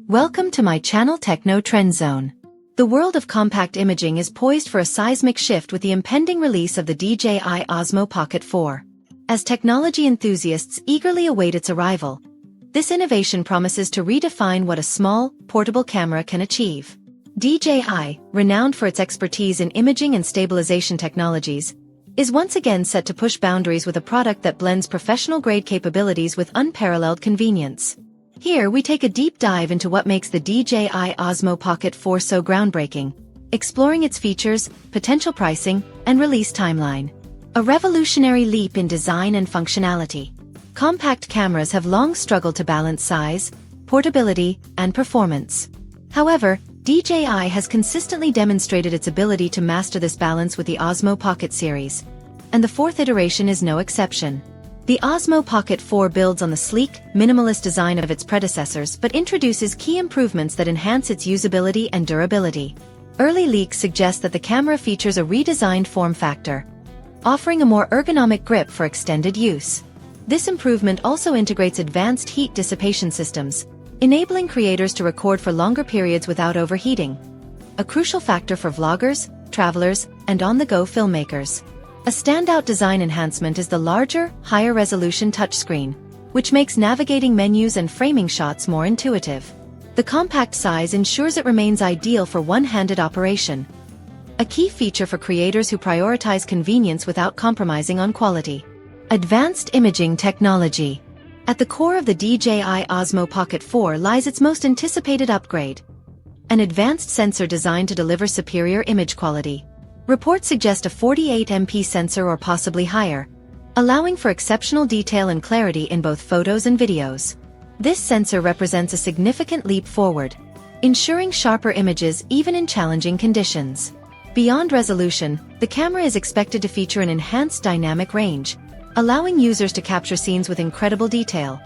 Welcome to my channel Techno Trend Zone. The world of compact imaging is poised for a seismic shift with the impending release of the DJI Osmo Pocket 4. As technology enthusiasts eagerly await its arrival, this innovation promises to redefine what a small, portable camera can achieve. DJI, renowned for its expertise in imaging and stabilization technologies, is once again set to push boundaries with a product that blends professional-grade capabilities with unparalleled convenience. Here we take a deep dive into what makes the DJI Osmo Pocket 4 so groundbreaking, exploring its features, potential pricing, and release timeline. A revolutionary leap in design and functionality. Compact cameras have long struggled to balance size, portability, and performance. However, DJI has consistently demonstrated its ability to master this balance with the Osmo Pocket series, and the fourth iteration is no exception. The Osmo Pocket 4 builds on the sleek, minimalist design of its predecessors but introduces key improvements that enhance its usability and durability. Early leaks suggest that the camera features a redesigned form factor, offering a more ergonomic grip for extended use. This improvement also integrates advanced heat dissipation systems, enabling creators to record for longer periods without overheating, a crucial factor for vloggers, travelers, and on-the-go filmmakers. A standout design enhancement is the larger, higher-resolution touchscreen, which makes navigating menus and framing shots more intuitive. The compact size ensures it remains ideal for one-handed operation, a key feature for creators who prioritize convenience without compromising on quality. Advanced imaging technology. At the core of the DJI Osmo Pocket 4 lies its most anticipated upgrade, an advanced sensor designed to deliver superior image quality. Reports suggest a 48MP sensor or possibly higher, allowing for exceptional detail and clarity in both photos and videos. This sensor represents a significant leap forward, ensuring sharper images even in challenging conditions. Beyond resolution, the camera is expected to feature an enhanced dynamic range, allowing users to capture scenes with incredible detail,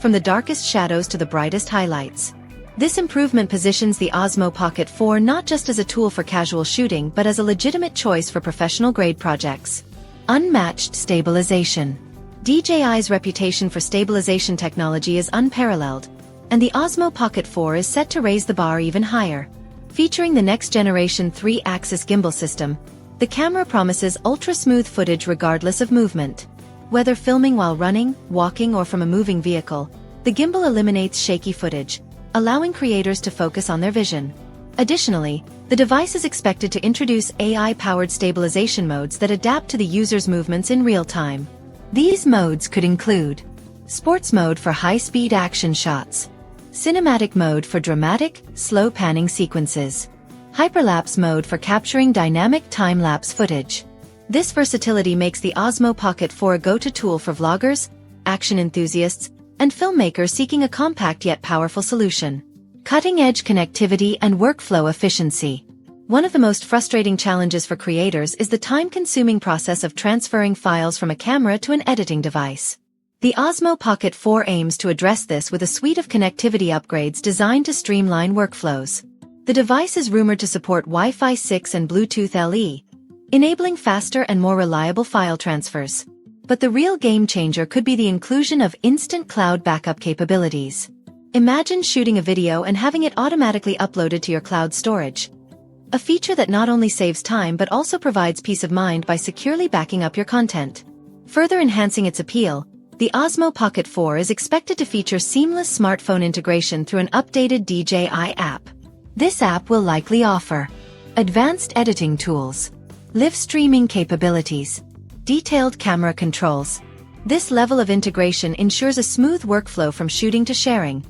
from the darkest shadows to the brightest highlights. This improvement positions the Osmo Pocket 4 not just as a tool for casual shooting but as a legitimate choice for professional-grade projects. Unmatched stabilization. DJI's reputation for stabilization technology is unparalleled, and the Osmo Pocket 4 is set to raise the bar even higher. Featuring the next-generation 3-axis gimbal system, the camera promises ultra-smooth footage regardless of movement. Whether filming while running, walking, or from a moving vehicle, the gimbal eliminates shaky footage, allowing creators to focus on their vision. Additionally, the device is expected to introduce AI-powered stabilization modes that adapt to the user's movements in real time. These modes could include Sports Mode for high-speed action shots, Cinematic Mode for dramatic, slow panning sequences, Hyperlapse Mode for capturing dynamic time-lapse footage. This versatility makes the Osmo Pocket 4 a go-to tool for vloggers, action enthusiasts, and filmmakers seeking a compact yet powerful solution. Cutting-edge connectivity and workflow efficiency. One of the most frustrating challenges for creators is the time-consuming process of transferring files from a camera to an editing device. The Osmo Pocket 4 aims to address this with a suite of connectivity upgrades designed to streamline workflows. The device is rumored to support Wi-Fi 6 and Bluetooth LE, enabling faster and more reliable file transfers. But the real game-changer could be the inclusion of instant cloud backup capabilities. Imagine shooting a video and having it automatically uploaded to your cloud storage. A feature that not only saves time but also provides peace of mind by securely backing up your content. Further enhancing its appeal, the Osmo Pocket 4 is expected to feature seamless smartphone integration through an updated DJI app. This app will likely offer advanced editing tools, live streaming capabilities, detailed camera controls. This level of integration ensures a smooth workflow from shooting to sharing,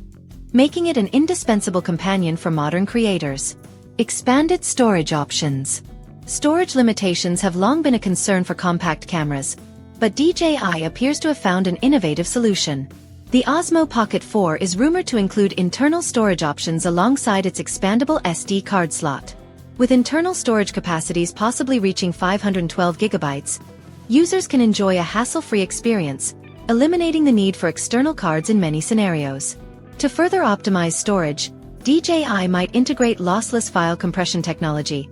making it an indispensable companion for modern creators. Expanded storage options. Storage limitations have long been a concern for compact cameras, but DJI appears to have found an innovative solution. The Osmo Pocket 4 is rumored to include internal storage options alongside its expandable SD card slot. With internal storage capacities possibly reaching 512 gigabytes, users can enjoy a hassle-free experience, eliminating the need for external cards in many scenarios. To further optimize storage, DJI might integrate lossless file compression technology,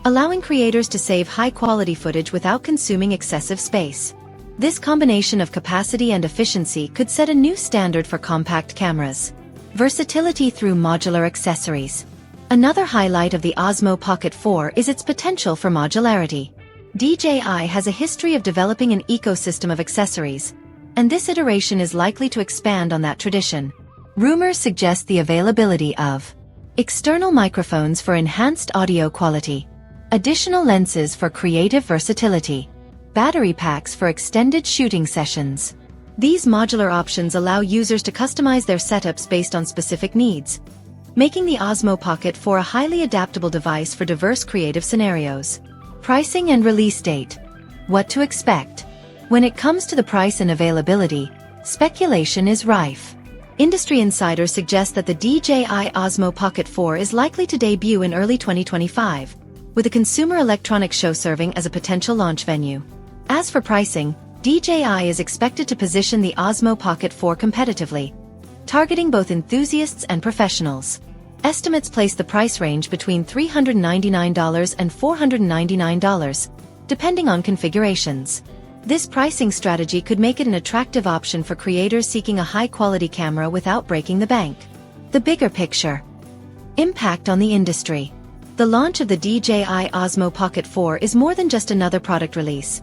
allowing creators to save high-quality footage without consuming excessive space. This combination of capacity and efficiency could set a new standard for compact cameras. Versatility through modular accessories. Another highlight of the Osmo Pocket 4 is its potential for modularity. DJI has a history of developing an ecosystem of accessories, and this iteration is likely to expand on that tradition. Rumors suggest the availability of external microphones for enhanced audio quality, additional lenses for creative versatility, battery packs for extended shooting sessions. These modular options allow users to customize their setups based on specific needs, making the Osmo Pocket 4 a highly adaptable device for diverse creative scenarios. Pricing and release date. What to expect? When it comes to the price and availability, speculation is rife. Industry insiders suggest that the DJI Osmo Pocket 4 is likely to debut in early 2025, with a consumer electronics show serving as a potential launch venue. As for pricing, DJI is expected to position the Osmo Pocket 4 competitively, targeting both enthusiasts and professionals. Estimates place the price range between $399 and $499, depending on configurations. This pricing strategy could make it an attractive option for creators seeking a high-quality camera without breaking the bank. The bigger picture. Impact on the industry. The launch of the DJI Osmo Pocket 4 is more than just another product release.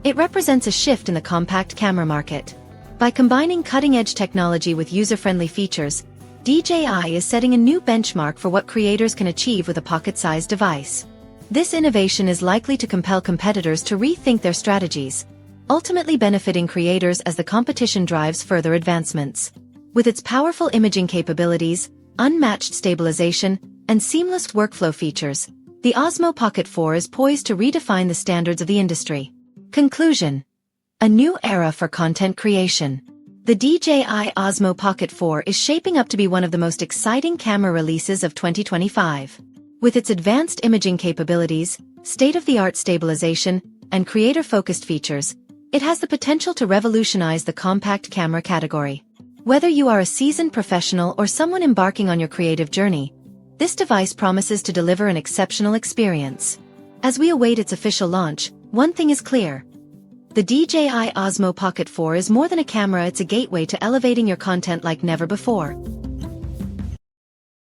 It represents a shift in the compact camera market. By combining cutting-edge technology with user-friendly features, DJI is setting a new benchmark for what creators can achieve with a pocket-sized device. This innovation is likely to compel competitors to rethink their strategies, ultimately benefiting creators as the competition drives further advancements. With its powerful imaging capabilities, unmatched stabilization, and seamless workflow features, the Osmo Pocket 4 is poised to redefine the standards of the industry. Conclusion. A new era for content creation. The DJI Osmo Pocket 4 is shaping up to be one of the most exciting camera releases of 2025. With its advanced imaging capabilities, state-of-the-art stabilization, and creator-focused features, it has the potential to revolutionize the compact camera category. Whether you are a seasoned professional or someone embarking on your creative journey, this device promises to deliver an exceptional experience. As we await its official launch, one thing is clear. The DJI Osmo Pocket 4 is more than a camera, it's a gateway to elevating your content like never before.